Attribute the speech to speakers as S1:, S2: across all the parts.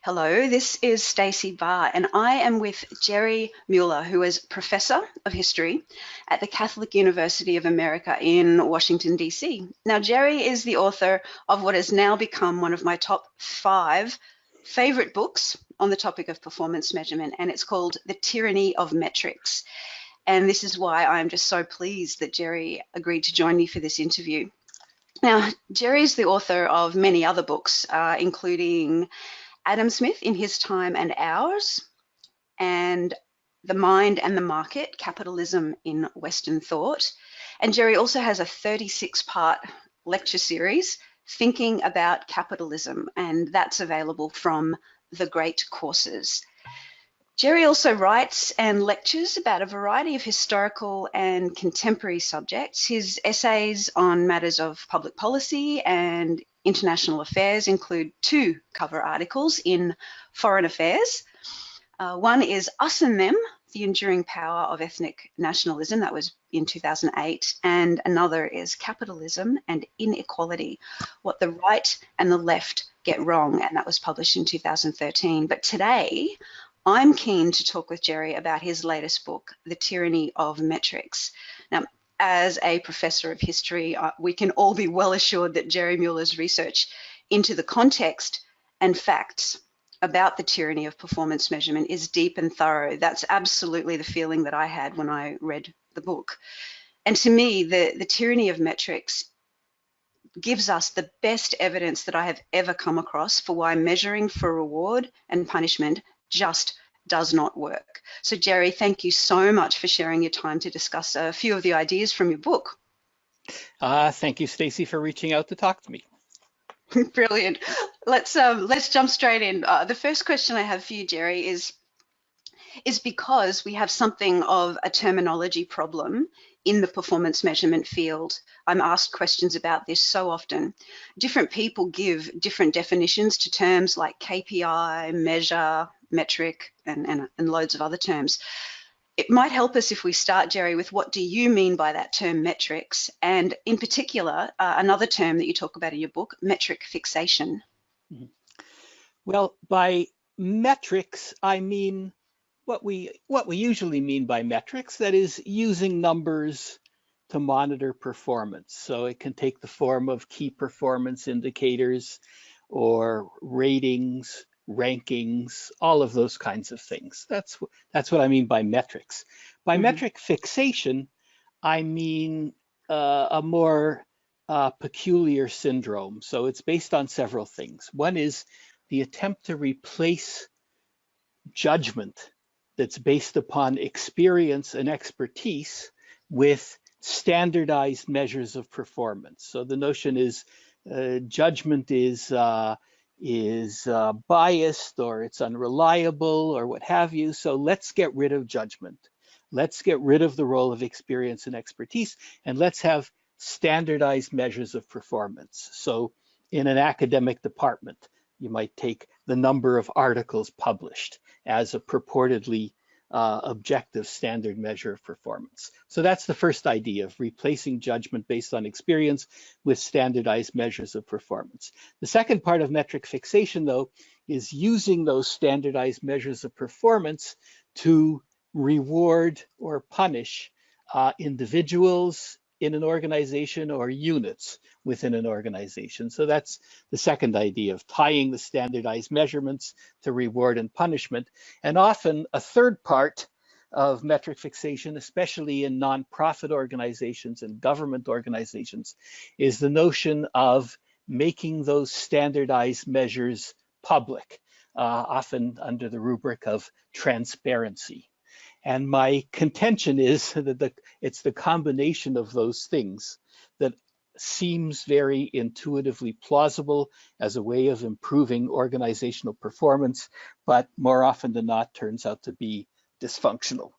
S1: Hello, this is Stacey Barr, and I am with Jerry Muller, who is Professor of History at the Catholic University of America in Washington, D.C. Now, Jerry is the author of what has now become one of my top 5 favorite books on the topic of performance measurement, and it's called The Tyranny of Metrics. And this is why I'm just so pleased that Jerry agreed to join me for this interview. Now, Jerry is the author of many other books, including Adam Smith in His Time and Ours, and The Mind and the Market, Capitalism in Western Thought. And Jerry also has a 36-part lecture series, Thinking About Capitalism, and that's available from The Great Courses. Jerry also writes and lectures about a variety of historical and contemporary subjects. His essays on matters of public policy and international affairs include 2 cover articles in Foreign Affairs. One is Us and Them, The Enduring Power of Ethnic Nationalism, that was in 2008, and another is Capitalism and Inequality, What the Right and the Left Get Wrong, and that was published in 2013. But today, I'm keen to talk with Jerry about his latest book, The Tyranny of Metrics. Now, as a professor of history, we can all be well assured that Jerry Muller's research into the context and facts about the tyranny of performance measurement is deep and thorough. That's absolutely the feeling that I had when I read the book. And to me, the tyranny of metrics gives us the best evidence that I have ever come across for why measuring for reward and punishment just does not work. So Jerry, thank you so much for sharing your time to discuss a few of the ideas from your book.
S2: Thank you, Stacey, for reaching out to talk to me.
S1: Brilliant. Let's jump straight in. The first question I have for you, Jerry, is because we have something of a terminology problem in the performance measurement field. I'm asked questions about this so often. Different people give different definitions to terms like KPI, measure, metric, and loads of other terms. It might help us if we start, Jerry, with what do you mean by that term metrics, and in particular, another term that you talk about in your book, metric fixation.
S2: Mm-hmm. Well, by metrics, I mean what we usually mean by metrics, that is using numbers to monitor performance. So it can take the form of key performance indicators or ratings, rankings, all of those kinds of things. That's what I mean by metrics. By metric fixation, I mean a more peculiar syndrome. So it's based on several things. One is the attempt to replace judgment that's based upon experience and expertise with standardized measures of performance. So the notion is judgment is biased, or it's unreliable, or what have you. So let's get rid of judgment. Let's get rid of the role of experience and expertise, and let's have standardized measures of performance. So in an academic department, you might take the number of articles published as a purportedly objective standard measure of performance. So that's the first idea of replacing judgment based on experience with standardized measures of performance. The second part of metric fixation, though, is using those standardized measures of performance to reward or punish individuals in an organization or units within an organization. So that's the second idea of tying the standardized measurements to reward and punishment. And often a third part of metric fixation, especially in nonprofit organizations and government organizations, is the notion of making those standardized measures public, often under the rubric of transparency. And my contention is that it's the combination of those things that seems very intuitively plausible as a way of improving organizational performance, but more often than not turns out to be dysfunctional.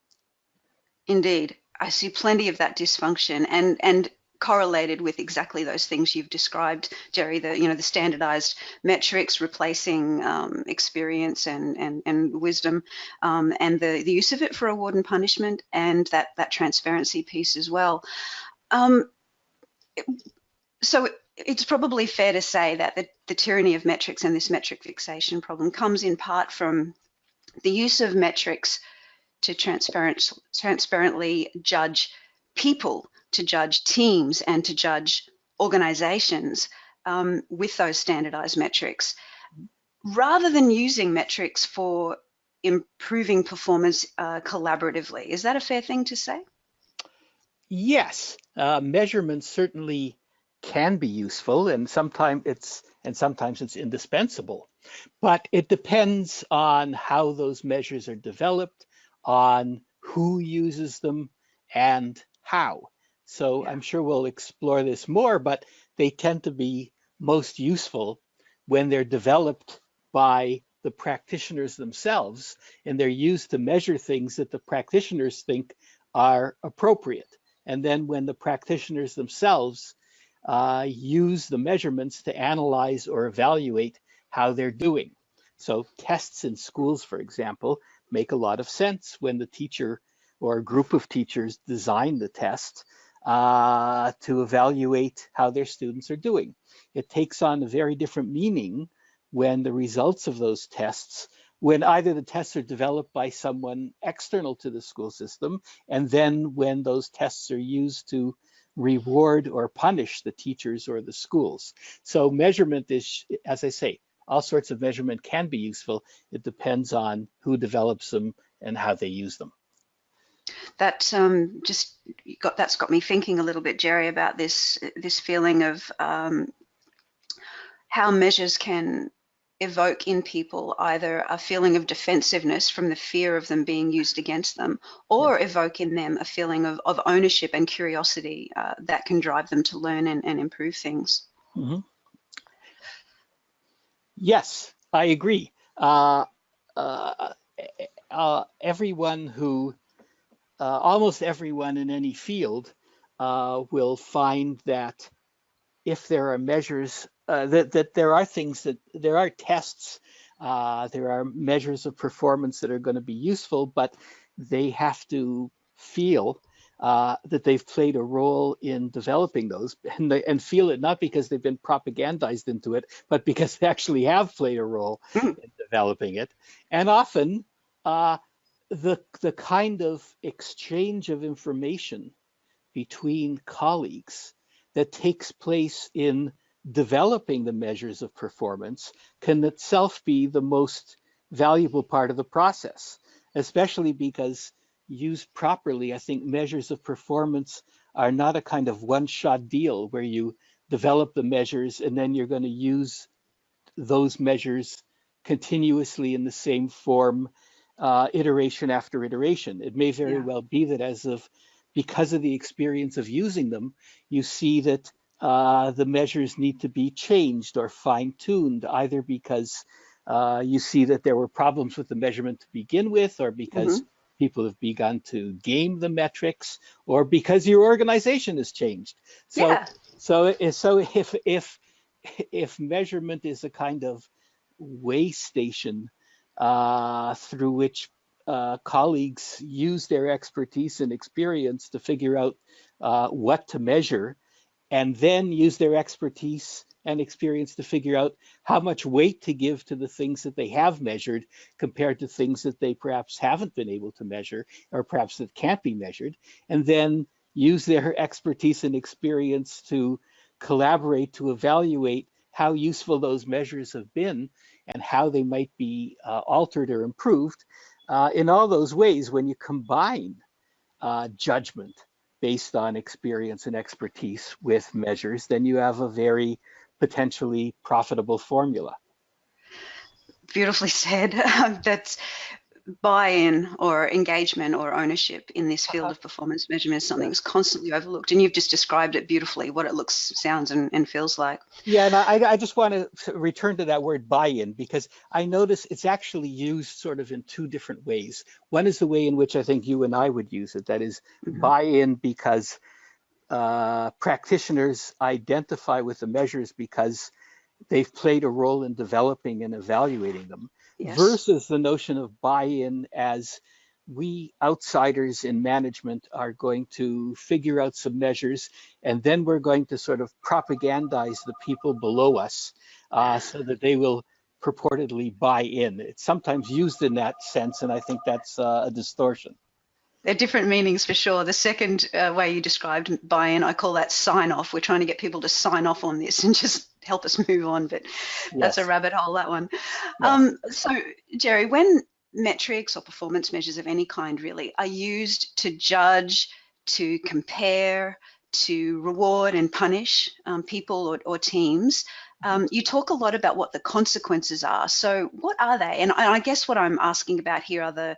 S1: Indeed, I see plenty of that dysfunction, and correlated with exactly those things you've described, Jerry, the standardized metrics replacing experience and wisdom, and the use of it for reward and punishment, and that transparency piece as well. So it's probably fair to say that the tyranny of metrics and this metric fixation problem comes in part from the use of metrics to transparently judge people, to judge teams, and to judge organizations with those standardized metrics, rather than using metrics for improving performance collaboratively. Is that a fair thing to say?
S2: Yes, measurement certainly can be useful, and sometimes it's indispensable. But it depends on how those measures are developed, on who uses them, and how. So
S1: Yeah.
S2: I'm sure we'll explore this more, but they tend to be most useful when they're developed by the practitioners themselves, and they're used to measure things that the practitioners think are appropriate. And then when the practitioners themselves use the measurements to analyze or evaluate how they're doing. So tests in schools, for example, make a lot of sense when the teacher or a group of teachers design the test to evaluate how their students are doing. It takes on a very different meaning when the results of those tests, when either the tests are developed by someone external to the school system, and then when those tests are used to reward or punish the teachers or the schools. So measurement is, as I say, all sorts of measurement can be useful. It depends on who develops them and how they use them.
S1: That's that's got me thinking a little bit, Jerry, about this feeling of how measures can evoke in people either a feeling of defensiveness from the fear of them being used against them, or evoke in them a feeling of ownership and curiosity that can drive them to learn and improve things.
S2: Mm-hmm. Yes, I agree. Everyone who, almost everyone in any field will find that if there are measures, that there are things that, there are tests, there are measures of performance that are going to be useful, but they have to feel that they've played a role in developing those, and feel it not because they've been propagandized into it, but because they actually have played a role in developing it. And often the kind of exchange of information between colleagues that takes place in developing the measures of performance can itself be the most valuable part of the process, especially because used properly, I think measures of performance are not a kind of one-shot deal where you develop the measures and then you're going to use those measures continuously in the same form, iteration after iteration. It may very well be that because of the experience of using them, you see that the measures need to be changed or fine-tuned, either because you see that there were problems with the measurement to begin with, or because people have begun to game the metrics, or because your organization has changed. So, if measurement is a kind of way station through which colleagues use their expertise and experience to figure out what to measure, and then use their expertise and experience to figure out how much weight to give to the things that they have measured compared to things that they perhaps haven't been able to measure, or perhaps that can't be measured, and then use their expertise and experience to collaborate to evaluate how useful those measures have been and how they might be altered or improved. In all those ways, when you combine judgment based on experience and expertise with measures, then you have a very potentially profitable formula.
S1: Beautifully said. That's buy-in or engagement or ownership in this field of performance measurement is something that's constantly overlooked, and you've just described it beautifully, what it looks, sounds, and feels like.
S2: Yeah, and I just want to return to that word buy-in, because I notice it's actually used sort of in two different ways. One is the way in which I think you and I would use it, that is buy-in because practitioners identify with the measures because they've played a role in developing and evaluating them, versus the notion of buy-in as we outsiders in management are going to figure out some measures, and then we're going to sort of propagandize the people below us so that they will purportedly buy in. It's sometimes used in that sense, and I think that's a distortion.
S1: There are different meanings for sure. The second way you described buy-in, I call that sign off. We're trying to get people to sign off on this and just help us move on, but that's a
S2: Yes.
S1: rabbit hole, that one.
S2: Yeah.
S1: So, Jerry, when metrics or performance measures of any kind really are used to judge, to compare, to reward and punish people or teams, you talk a lot about what the consequences are. So what are they? And I guess what I'm asking about here are the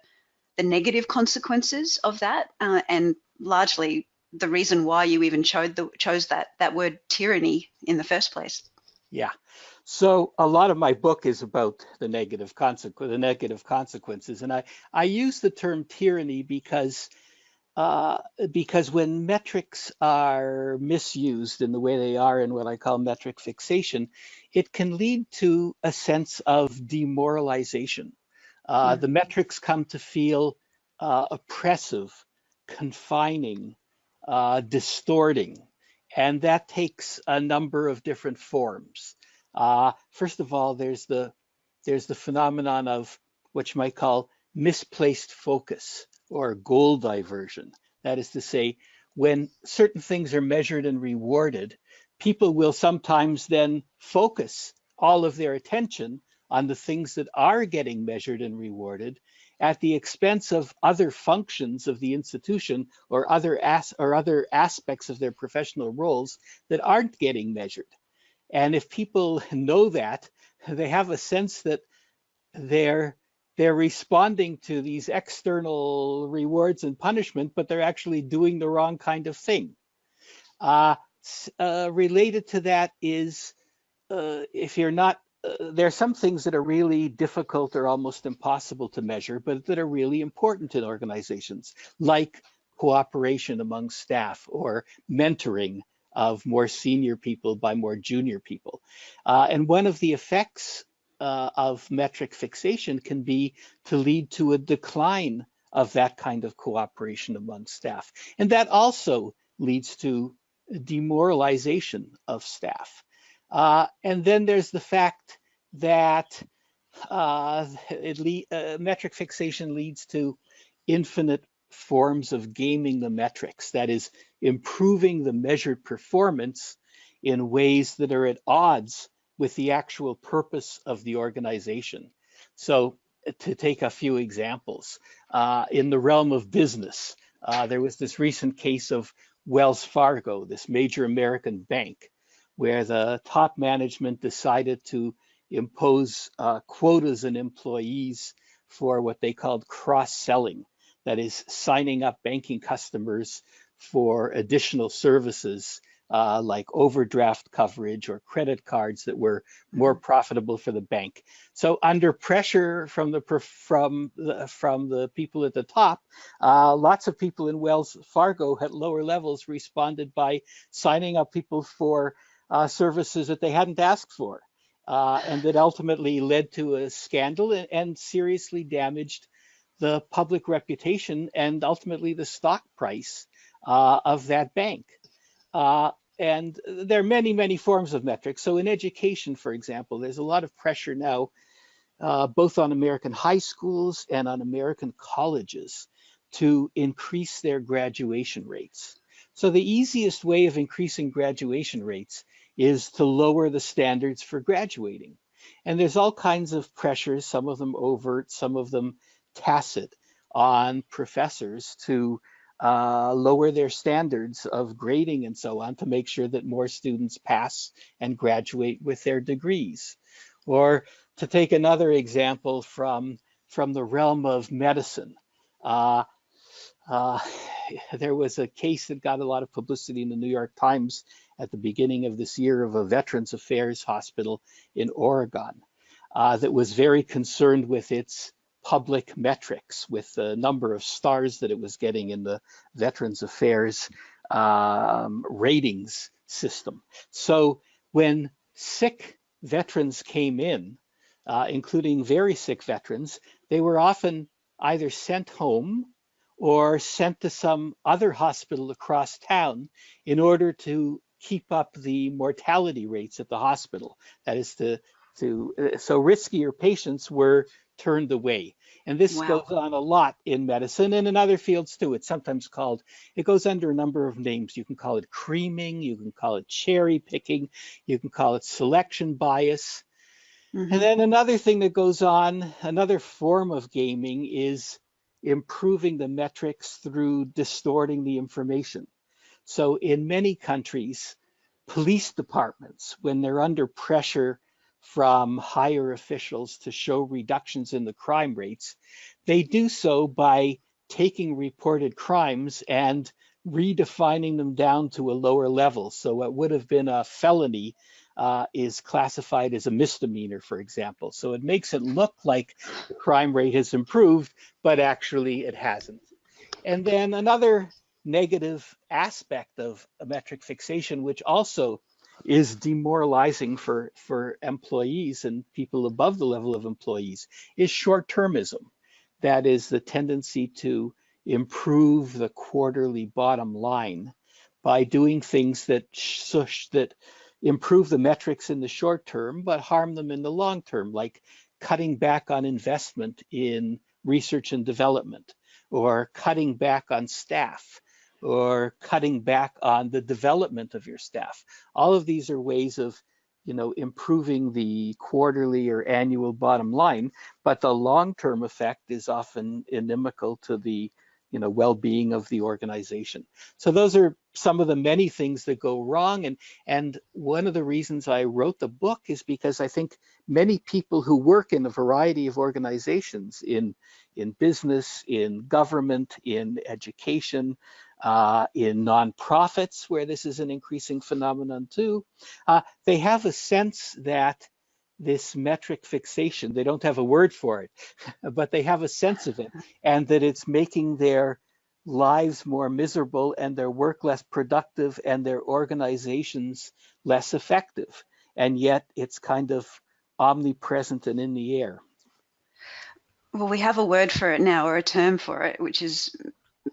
S1: negative consequences of that, and largely the reason why you even chose that word tyranny in the first place.
S2: Yeah. So a lot of my book is about the negative consequences, and I use the term tyranny because when metrics are misused in the way they are in what I call metric fixation, it can lead to a sense of demoralization. The metrics come to feel oppressive, confining, distorting, and that takes a number of different forms. First of all, there's the phenomenon of what you might call misplaced focus or goal diversion. That is to say, when certain things are measured and rewarded, people will sometimes then focus all of their attention on the things that are getting measured and rewarded at the expense of other functions of the institution or other aspects of their professional roles that aren't getting measured. And if people know that, they have a sense that they're responding to these external rewards and punishment, but they're actually doing the wrong kind of thing. Related to that is if you're not, there are some things that are really difficult or almost impossible to measure, but that are really important in organizations, like cooperation among staff or mentoring of more senior people by more junior people. And one of the effects of metric fixation can be to lead to a decline of that kind of cooperation among staff. And that also leads to demoralization of staff. And then there's the fact that metric fixation leads to infinite forms of gaming the metrics, that is, improving the measured performance in ways that are at odds with the actual purpose of the organization. So to take a few examples, in the realm of business, there was this recent case of Wells Fargo, this major American bank, where the top management decided to impose quotas on employees for what they called cross-selling, that is, signing up banking customers for additional services like overdraft coverage or credit cards that were more profitable for the bank. So under pressure from the people at the top, lots of people in Wells Fargo at lower levels responded by signing up people for services that they hadn't asked for, and that ultimately led to a scandal and seriously damaged the public reputation and ultimately the stock price of that bank. And there are many, many forms of metrics. So in education, for example, there's a lot of pressure now, both on American high schools and on American colleges, to increase their graduation rates. So the easiest way of increasing graduation rates is to lower the standards for graduating. And there's all kinds of pressures, some of them overt, some of them tacit, on professors to lower their standards of grading and so on to make sure that more students pass and graduate with their degrees. Or to take another example from the realm of medicine, there was a case that got a lot of publicity in the New York Times at the beginning of this year of a Veterans Affairs hospital in Oregon that was very concerned with its public metrics, with the number of stars that it was getting in the Veterans Affairs ratings system. So when sick veterans came in, including very sick veterans, they were often either sent home or sent to some other hospital across town in order to keep up the mortality rates at the hospital. That is so riskier patients were turned away. And this
S1: Wow.
S2: goes on a lot in medicine and in other fields too. It's sometimes called, it goes under a number of names. You can call it creaming, you can call it cherry picking, you can call it selection bias. And
S1: Hmm.
S2: then another thing that goes on, another form of gaming is improving the metrics through distorting the information. So in many countries, police departments, when they're under pressure from higher officials to show reductions in the crime rates, they do so by taking reported crimes and redefining them down to a lower level. So what would have been a felony is classified as a misdemeanor, for example. So it makes it look like the crime rate has improved, but actually it hasn't. And then another negative aspect of a metric fixation, which also is demoralizing for employees and people above the level of employees, is short-termism. That is the tendency to improve the quarterly bottom line by doing things that improve the metrics in the short term, but harm them in the long term, like cutting back on investment in research and development, or cutting back on staff, or cutting back on the development of your staff. All of these are ways of, improving the quarterly or annual bottom line, but the long-term effect is often inimical to the, well-being of the organization. So those are some of the many things that go wrong. And one of the reasons I wrote the book is because I think many people who work in a variety of organizations in business, in government, in education, in nonprofits, where this is an increasing phenomenon too, they have a sense that this metric fixation, they don't have a word for it, but they have a sense of it, and that it's making their lives more miserable and their work less productive and their organizations less effective. And yet it's kind of omnipresent and in the air.
S1: Well, we have a word for it now, or a term for it, which is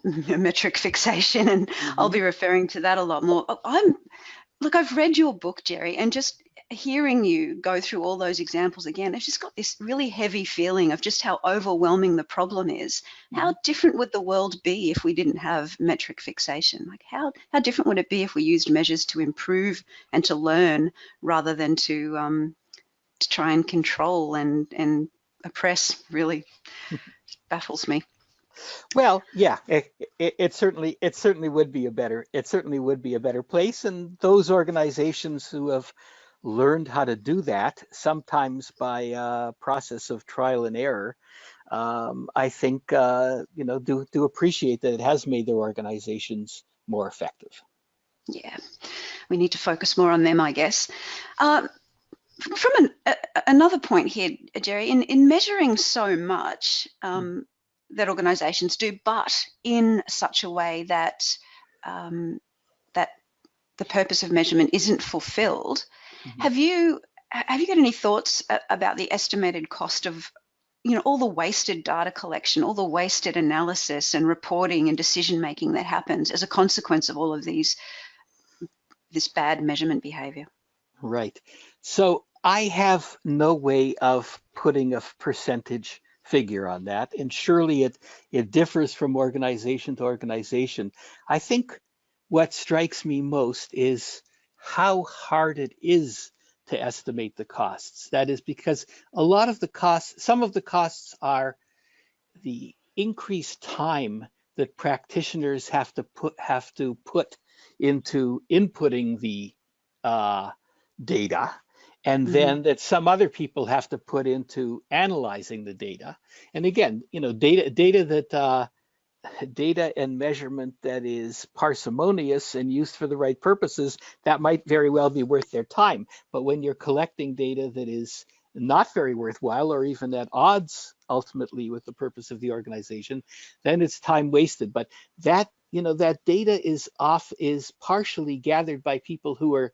S1: metric fixation, and I'll
S2: Mm-hmm.
S1: be referring to that a lot more. Look, I've read your book, Jerry, and just hearing you go through all those examples again, I've just got this really heavy feeling of just how overwhelming the problem is.
S2: Mm-hmm.
S1: How different would the world be if we didn't have metric fixation? Like how different would it be if we used measures to improve and to learn rather than to try and control and oppress? Really baffles me.
S2: Well, yeah, it certainly would be a better place, and those organizations who have learned how to do that, sometimes by a process of trial and error, I think do appreciate that it has made their organizations more effective.
S1: Yeah, we need to focus more on them, I guess. From another point here, Jerry, in measuring so much that organisations do, but in such a way that that the purpose of measurement isn't fulfilled,
S2: Mm-hmm.
S1: have you got any thoughts about the estimated cost of all the wasted data collection, all the wasted analysis and reporting and decision making that happens as a consequence of all of this bad measurement behaviour?
S2: Right. So I have no way of putting a percentage figure on that, and surely it differs from organization to organization. I think what strikes me most is how hard it is to estimate the costs. That is because a lot of the costs, some of the costs are the increased time that practitioners have to put into inputting the uh, data, and
S1: Mm-hmm.
S2: then that some other people have to put into analyzing the data. And again, data and measurement that is parsimonious and used for the right purposes, that might very well be worth their time. But when you're collecting data that is not very worthwhile or even at odds ultimately with the purpose of the organization, then it's time wasted. But that data is partially gathered by people who are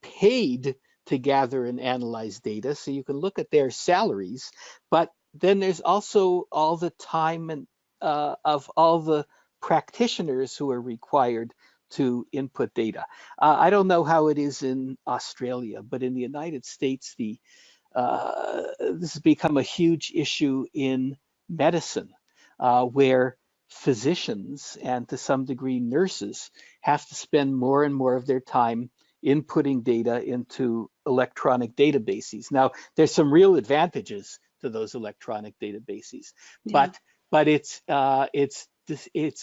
S2: paid to gather and analyze data. So you can look at their salaries, but then there's also all the time and of all the practitioners who are required to input data. I don't know how it is in Australia, but in the United States, this has become a huge issue in medicine, where physicians and to some degree nurses have to spend more and more of their time inputting data into electronic databases. Now, there's some real advantages to those electronic databases,
S1: Yeah.
S2: but it's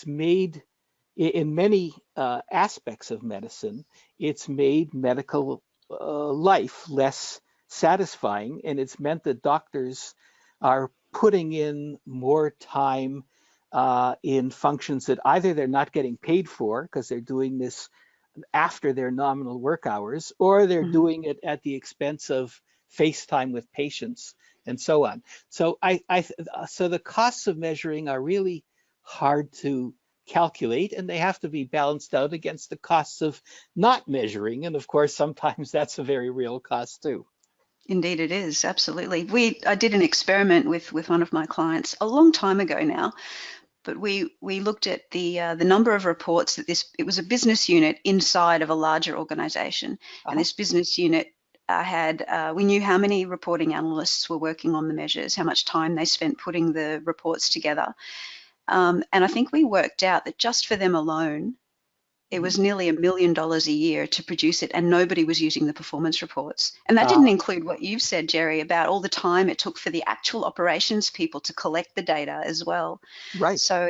S2: made in many aspects of medicine, it's made medical life less satisfying, and it's meant that doctors are putting in more time in functions that either they're not getting paid for because they're doing this after their nominal work hours, or they're
S1: Mhm.
S2: doing it at the expense of face time with patients and so on. So so the costs of measuring are really hard to calculate, and they have to be balanced out against the costs of not measuring. And of course, sometimes that's a very real cost too.
S1: Indeed, it is. Absolutely. I did an experiment with one of my clients a long time ago now, but we looked at the number of reports that it was a business unit inside of a larger organization, and
S2: Uh-huh.
S1: this business unit we knew how many reporting analysts were working on the measures, how much time they spent putting the reports together, and I think we worked out that just for them alone, it
S2: Mhm.
S1: was nearly $1 million a year to produce it, and nobody was using the performance reports. And that
S2: Uh,
S1: didn't include what you've said, Jerry, about all the time it took for the actual operations people to collect the data as well.
S2: right.
S1: So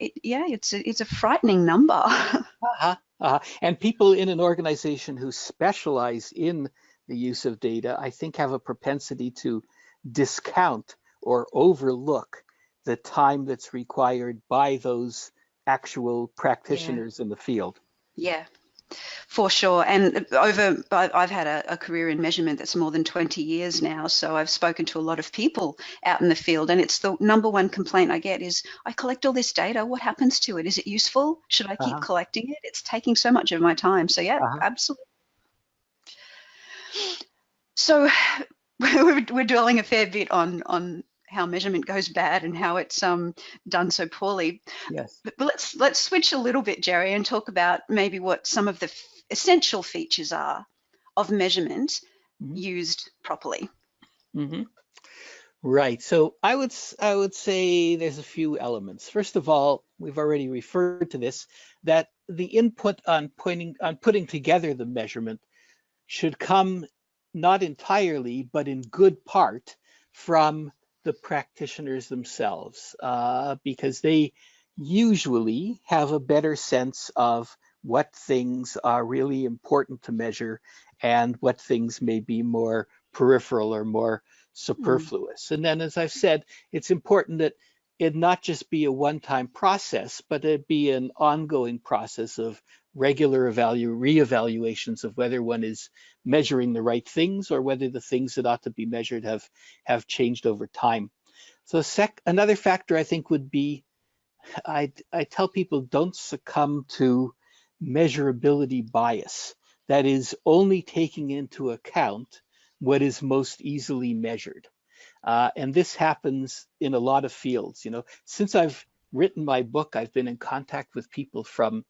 S1: it's a frightening number.
S2: Uh-huh. And people in an organization who specialize in the use of data, I think, have a propensity to discount or overlook the time that's required by those actual
S1: Yeah,
S2: practitioners in the field.
S1: yeah, for sure. And I've had a career in measurement that's more than 20 years now. So I've spoken to a lot of people out in the field, and it's the number one complaint I get is, I collect all this data. What happens to it? Is it useful? Should I keep
S2: Uh-huh.
S1: collecting it? It's taking so much of my time. So yeah,
S2: Uh-huh.
S1: absolutely. So we're dwelling a fair bit on how measurement goes bad and how it's done so poorly.
S2: Yes.
S1: But let's switch a little bit, Jerry, and talk about maybe what some of the essential features are of measurement
S2: Mhm.
S1: used properly.
S2: Mhm. Right. So I would say there's a few elements. First of all, we've already referred to this, that the input on putting together the measurement should come not entirely, but in good part from the practitioners themselves, because they usually have a better sense of what things are really important to measure and what things may be more peripheral or more
S1: Mm,
S2: superfluous. And then, as I've said, it's important that it not just be a one-time process, but it be an ongoing process of regular reevaluations of whether one is measuring the right things or whether the things that ought to be measured have changed over time. So another factor I think would be, I tell people, don't succumb to measurability bias. That is only taking into account what is most easily measured. And this happens in a lot of fields. Since I've written my book, I've been in contact with people from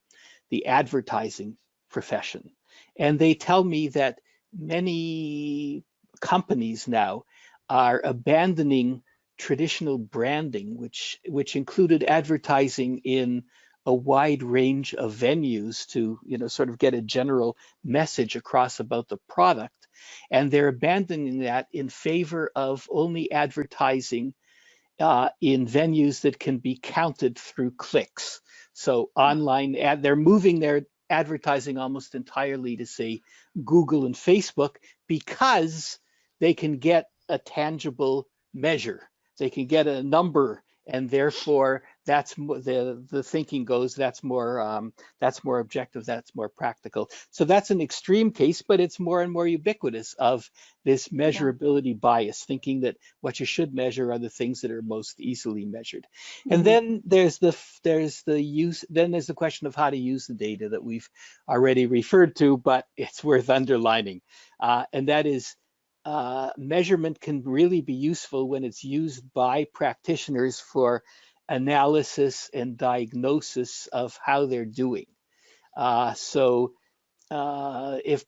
S2: the advertising profession. And they tell me that many companies now are abandoning traditional branding, which included advertising in a wide range of venues to, sort of get a general message across about the product. And they're abandoning that in favor of only advertising in venues that can be counted through clicks. So they're moving their advertising almost entirely to, say, Google and Facebook, because they can get a tangible measure. They can get a number, and therefore the thinking goes, that's more objective, that's more practical. So that's an extreme case, but it's more and more ubiquitous of this
S1: yeah.
S2: measurability bias, thinking that what you should measure are the things that are most easily measured. And
S1: Mm,
S2: then there's the question of how to use the data that we've already referred to, but it's worth underlining. And that is, measurement can really be useful when it's used by practitioners for analysis and diagnosis of how they're doing. So if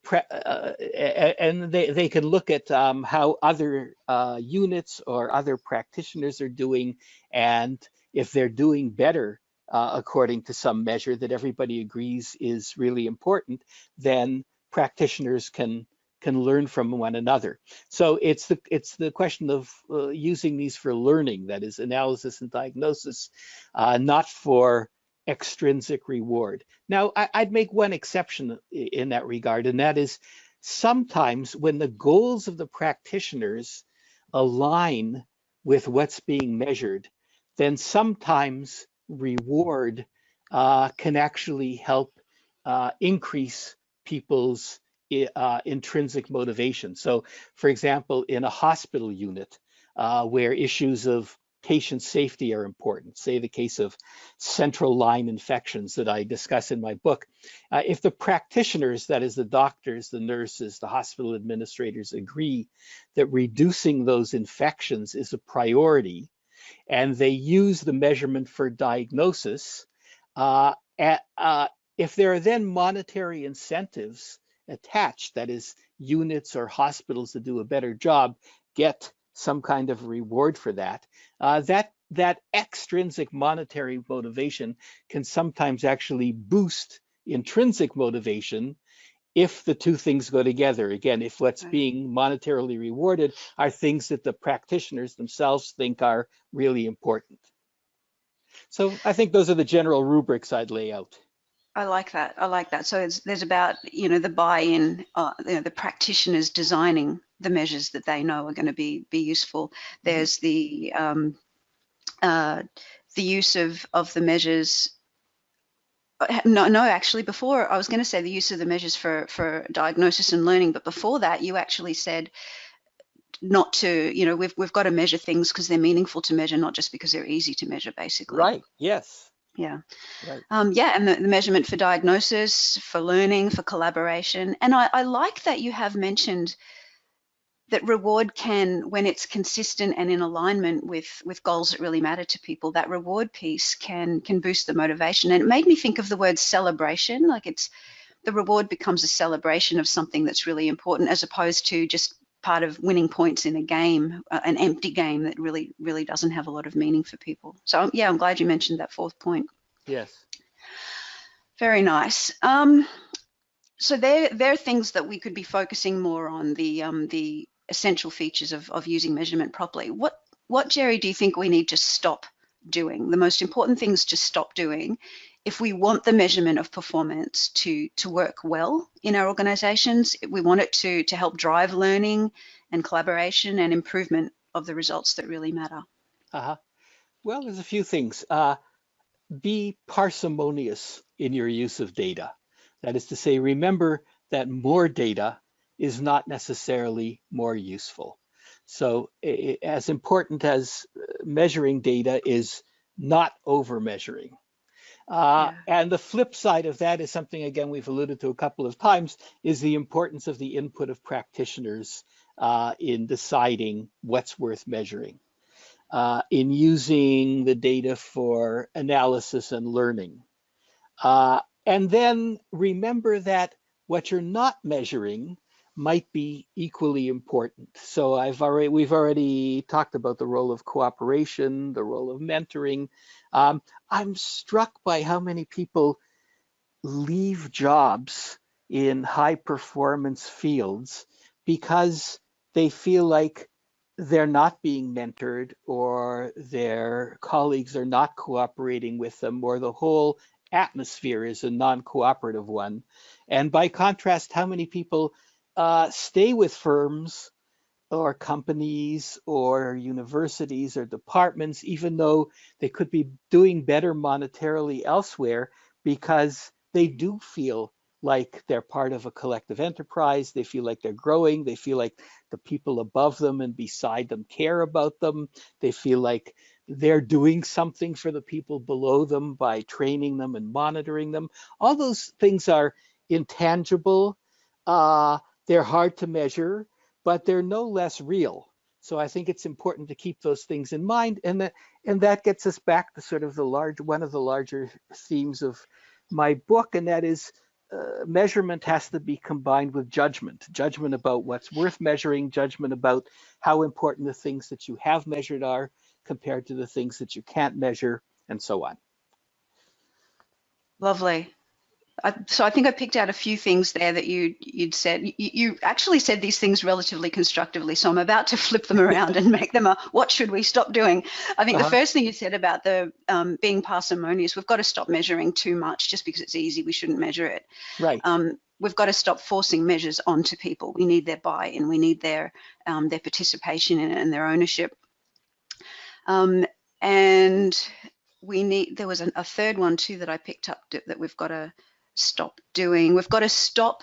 S2: and they can look at how other units or other practitioners are doing, and if they're doing better according to some measure that everybody agrees is really important, then practitioners can learn from one another. So it's the question of using these for learning, that is analysis and diagnosis, not for extrinsic reward. Now, I'd make one exception in that regard, and that is sometimes when the goals of the practitioners align with what's being measured, then sometimes reward can actually help increase people's intrinsic motivation. So, for example, in a hospital unit where issues of patient safety are important, say the case of central line infections that I discuss in my book, if the practitioners, that is the doctors, the nurses, the hospital administrators, agree that reducing those infections is a priority, and they use the measurement for diagnosis, if there are then monetary incentives attached, that is units or hospitals that do a better job get some kind of reward for that, that extrinsic monetary motivation can sometimes actually boost intrinsic motivation if the two things go together. Again, if what's being monetarily rewarded are things that the practitioners themselves think are really important. So I think those are the general rubrics I'd lay out.
S1: I like that. I like that. So there's about, the buy-in, the practitioners designing the measures that they know are going to be useful. There's the use of the measures. No, actually, before I was going to say the use of the measures for diagnosis and learning, but before that, you actually said not to, we've got to measure things because they're meaningful to measure, not just because they're easy to measure, basically.
S2: Right. Yes.
S1: Yeah.
S2: Right.
S1: And the measurement for diagnosis, for learning, for collaboration. And I like that you have mentioned that reward can, when it's consistent and in alignment with goals that really matter to people, that reward piece can boost the motivation. And it made me think of the word celebration, like the reward becomes a celebration of something that's really important, as opposed to just part of winning points in a game, an empty game that really doesn't have a lot of meaning for people. So yeah, I'm glad you mentioned that fourth point.
S2: Yes.
S1: Very nice. So there are things that we could be focusing more on, the essential features of using measurement properly. What, Jerry, do you think we need to stop doing? The most important things to stop doing if we want the measurement of performance to work well in our organizations, we want it to help drive learning and collaboration and improvement of the results that really matter.
S2: Well, there's a few things. Be parsimonious in your use of data. That is to say, remember that more data is not necessarily more useful. So as important as measuring data is not over measuring. And the flip side of that is something, again, we've alluded to a couple of times, is the importance of the input of practitioners in deciding what's worth measuring, in using the data for analysis and learning. And then remember that what you're not measuring might be equally important. So we've already talked about the role of cooperation, the role of mentoring. I'm struck by how many people leave jobs in high performance fields because they feel like they're not being mentored, or their colleagues are not cooperating with them, or the whole atmosphere is a non-cooperative one. And by contrast, how many people stay with firms or companies or universities or departments, even though they could be doing better monetarily elsewhere, because they do feel like they're part of a collective enterprise. They feel like they're growing. They feel like the people above them and beside them care about them. They feel like they're doing something for the people below them by training them and monitoring them. All those things are intangible. They're hard to measure, but they're no less real. So I think it's important to keep those things in mind, and that gets us back to sort of one of the larger themes of my book, and that is measurement has to be combined with judgment about what's worth measuring, judgment about how important the things that you have measured are compared to the things that you can't measure, and so on.
S1: Lovely. So I think I picked out a few things there that you'd said. You actually said these things relatively constructively, so I'm about to flip them around and make them a what should we stop doing. I think the first thing you said about the being parsimonious, we've got to stop measuring too much just because it's easy. We shouldn't measure it.
S2: Right.
S1: We've got to stop forcing measures onto people. We need their buy-in. We need their participation in it and their ownership. And there was a third one too that I picked up that we've got to stop doing. We've got to stop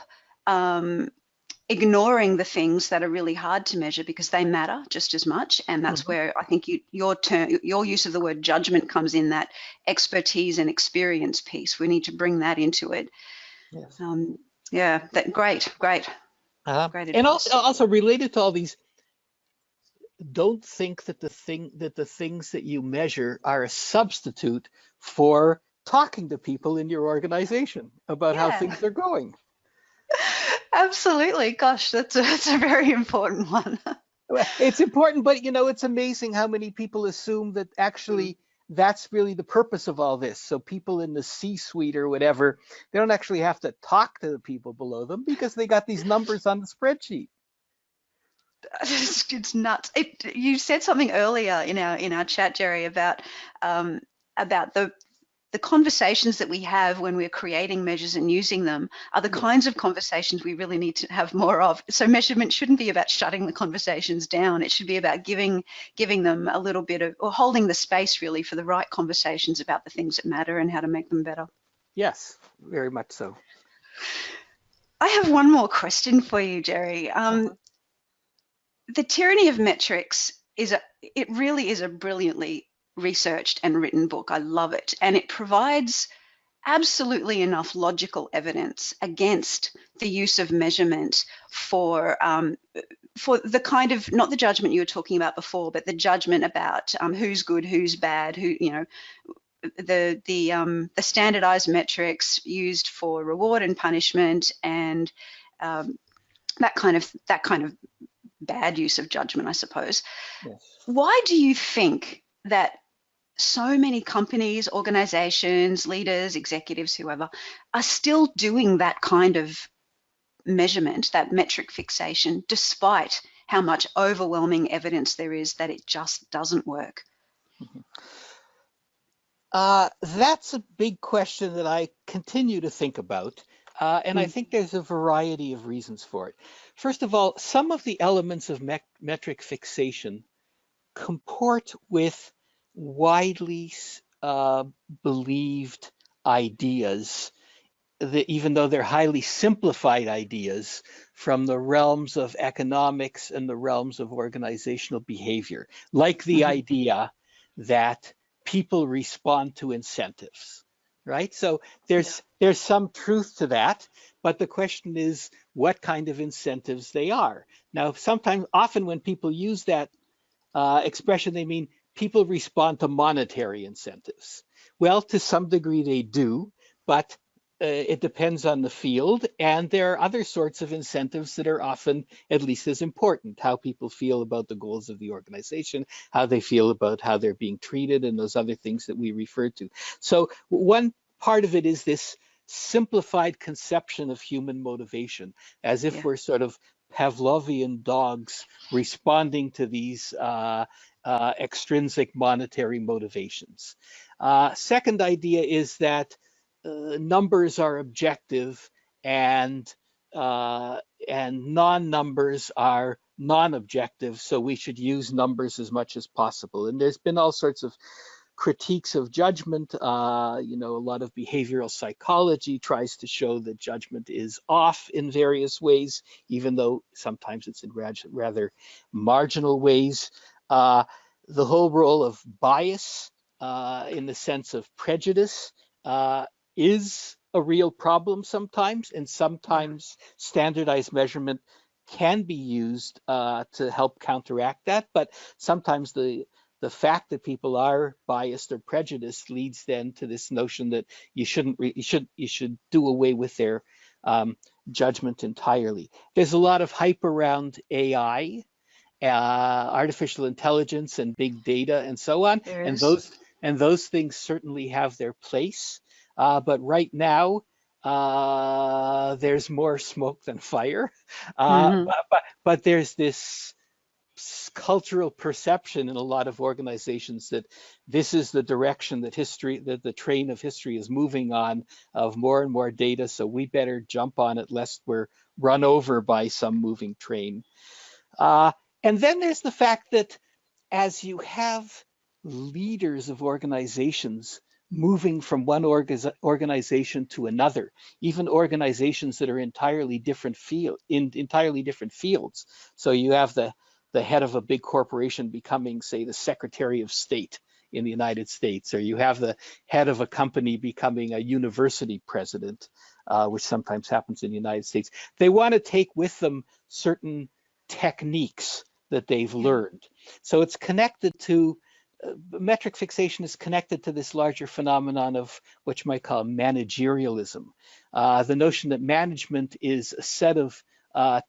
S1: ignoring the things that are really hard to measure because they matter just as much. And that's where I think your use of the word judgment comes in, that expertise and experience piece. We need to bring that into it.
S2: Yes.
S1: Yeah, great.
S2: And also related to all these, don't think that the things that you measure are a substitute for talking to people in your organization about how things are going.
S1: Absolutely. Gosh, that's a very important one.
S2: It's important, but it's amazing how many people assume that actually that's really the purpose of all this. So people in the C-suite or whatever, they don't actually have to talk to the people below them because they got these numbers on the spreadsheet.
S1: It's nuts. You said something earlier in our chat, Jerry, about the conversations that we have when we're creating measures and using them are the kinds of conversations we really need to have more of. So measurement shouldn't be about shutting the conversations down. It should be about giving them a little bit of, or holding the space really for the right conversations about the things that matter and how to make them better.
S2: Yes, very much so.
S1: I have one more question for you, Jerry. The Tyranny of Metrics really is a brilliantly researched and written book. I love it. And it provides absolutely enough logical evidence against the use of measurement for the kind of, not the judgment you were talking about before, but the judgment about who's good, who's bad, the standardized metrics used for reward and punishment, and that kind of bad use of judgment, I suppose.
S2: Yes.
S1: Why do you think that so many companies, organizations, leaders, executives, whoever, are still doing that kind of measurement, that metric fixation, despite how much overwhelming evidence there is that it just doesn't work?
S2: That's a big question that I continue to think about. And I think there's a variety of reasons for it. First of all, some of the elements of metric fixation comport with widely believed ideas, that even though they're highly simplified ideas from the realms of economics and the realms of organizational behavior, like the idea that people respond to incentives. Right? So there's some truth to that, but the question is what kind of incentives they are. Now, often when people use that expression, they mean people respond to monetary incentives. Well, to some degree they do, but it depends on the field, and there are other sorts of incentives that are often at least as important: how people feel about the goals of the organization, how they feel about how they're being treated, and those other things that we refer to. So one part of it is this simplified conception of human motivation, as if we're sort of Pavlovian dogs responding to these extrinsic monetary motivations. Second idea is that numbers are objective and non-numbers are non-objective, so we should use numbers as much as possible. And there's been all sorts of critiques of judgment. A lot of behavioral psychology tries to show that judgment is off in various ways, even though sometimes it's in rather marginal ways. The whole role of bias in the sense of prejudice is a real problem sometimes, and sometimes standardized measurement can be used to help counteract that, but sometimes the fact that people are biased or prejudiced leads then to this notion that you should do away with their judgment entirely. There's a lot of hype around AI, artificial intelligence, and big data, and so on,
S1: There
S2: and
S1: is.
S2: those things certainly have their place. But right now, there's more smoke than fire.
S1: Hmm.
S2: But there's this cultural perception in a lot of organizations that this is the direction that the train of history is moving on, of more and more data, so we better jump on it lest we're run over by some moving train. Uh, and then there's the fact that as you have leaders of organizations moving from one organization to another, even organizations that are entirely different fields. So you have the head of a big corporation becoming, say, the Secretary of State in the United States, or you have the head of a company becoming a university president, which sometimes happens in the United States. They want to take with them certain techniques that they've
S1: Yeah.
S2: learned. So it's connected to metric fixation is connected to this larger phenomenon of what you might call managerialism. The notion that management is a set of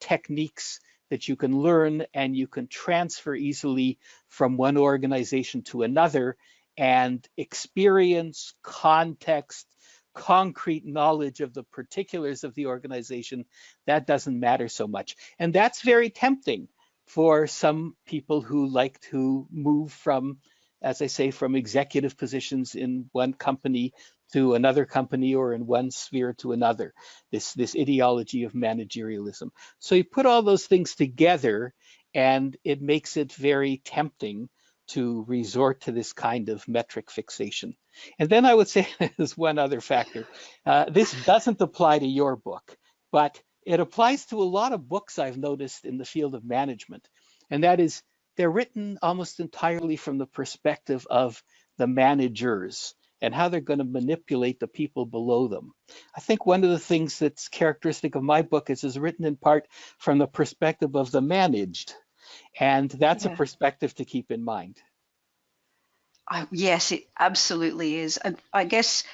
S2: techniques that you can learn and you can transfer easily from one organization to another, and experience, context, concrete knowledge of the particulars of the organization, that doesn't matter so much. And that's very tempting for some people who like to move from, as I say, from executive positions in one company to another company, or in one sphere to another, this ideology of managerialism. So you put all those things together and it makes it very tempting to resort to this kind of metric fixation. And then I would say there's one other factor. This doesn't apply to your book, but it applies to a lot of books I've noticed in the field of management. And that is, they're written almost entirely from the perspective of the managers and how they're going to manipulate the people below them. I think one of the things that's characteristic of my book is written in part from the perspective of the managed. And that's a
S1: Yeah.
S2: perspective to keep in mind.
S1: Yes, it absolutely is. I guess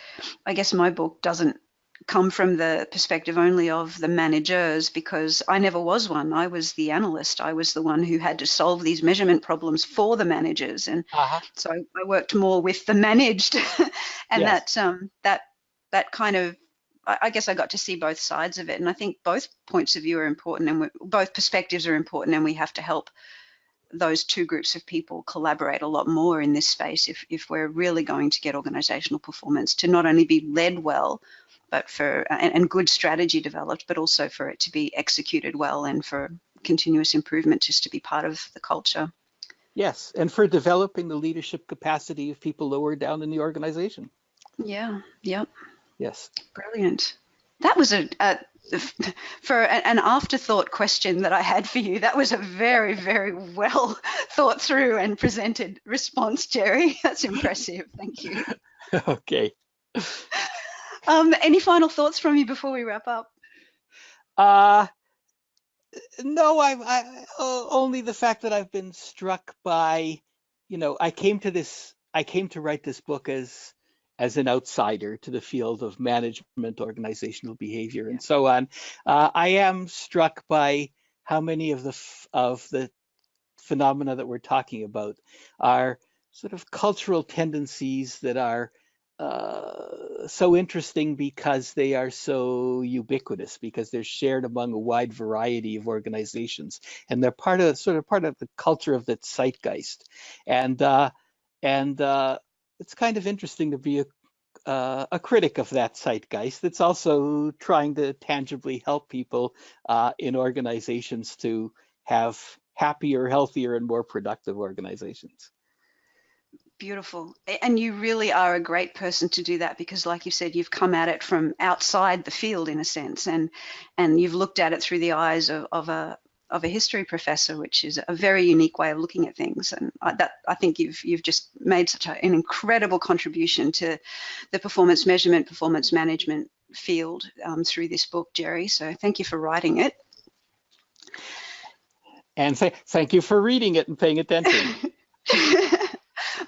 S1: my book doesn't come from the perspective only of the managers, because I never was one. I was the analyst. I was the one who had to solve these measurement problems for the managers, and
S2: Uh-huh.
S1: so I worked more with the managed, and
S2: Yes.
S1: that kind of, I guess I got to see both sides of it, and I think both points of view are important, and both perspectives are important, and we have to help those two groups of people collaborate a lot more in this space if we're really going to get organizational performance to not only be led well, but and good strategy developed, but also for it to be executed well, and for continuous improvement just to be part of the culture.
S2: Yes. And for developing the leadership capacity of people lower down in the organization.
S1: Yeah, yep,
S2: Yes.
S1: brilliant. That was for an afterthought question that I had for you. That was a very, very well thought through and presented response, Jerry. That's impressive. Thank you.
S2: Okay.
S1: Any final thoughts from you before we wrap up?
S2: Uh, no, only the fact that I've been struck by, I came to write this book as an outsider to the field of management, organizational behavior,
S1: Yeah.
S2: and so on. I am struck by how many of the phenomena that we're talking about are sort of cultural tendencies that are so interesting because they are so ubiquitous, because they're shared among a wide variety of organizations, and they're part of the culture of the zeitgeist. And it's kind of interesting to be a critic of that zeitgeist that's also trying to tangibly help people in organizations to have happier, healthier, and more productive organizations.
S1: Beautiful. And you really are a great person to do that, because like you said, you've come at it from outside the field in a sense, and you've looked at it through the eyes of a history professor, which is a very unique way of looking at things. And I think you've just made such an incredible contribution to the performance measurement, performance management field through this book, Jerry. So thank you for writing it.
S2: And thank you for reading it and paying attention.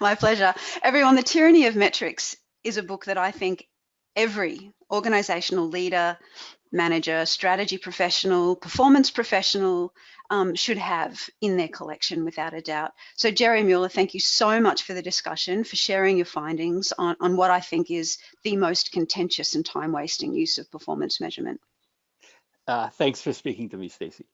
S1: My pleasure. Everyone, The Tyranny of Metrics is a book that I think every organizational leader, manager, strategy professional, performance professional should have in their collection without a doubt. So Jerry Muller, thank you so much for the discussion, for sharing your findings on what I think is the most contentious and time-wasting use of performance measurement.
S2: Thanks for speaking to me, Stacey.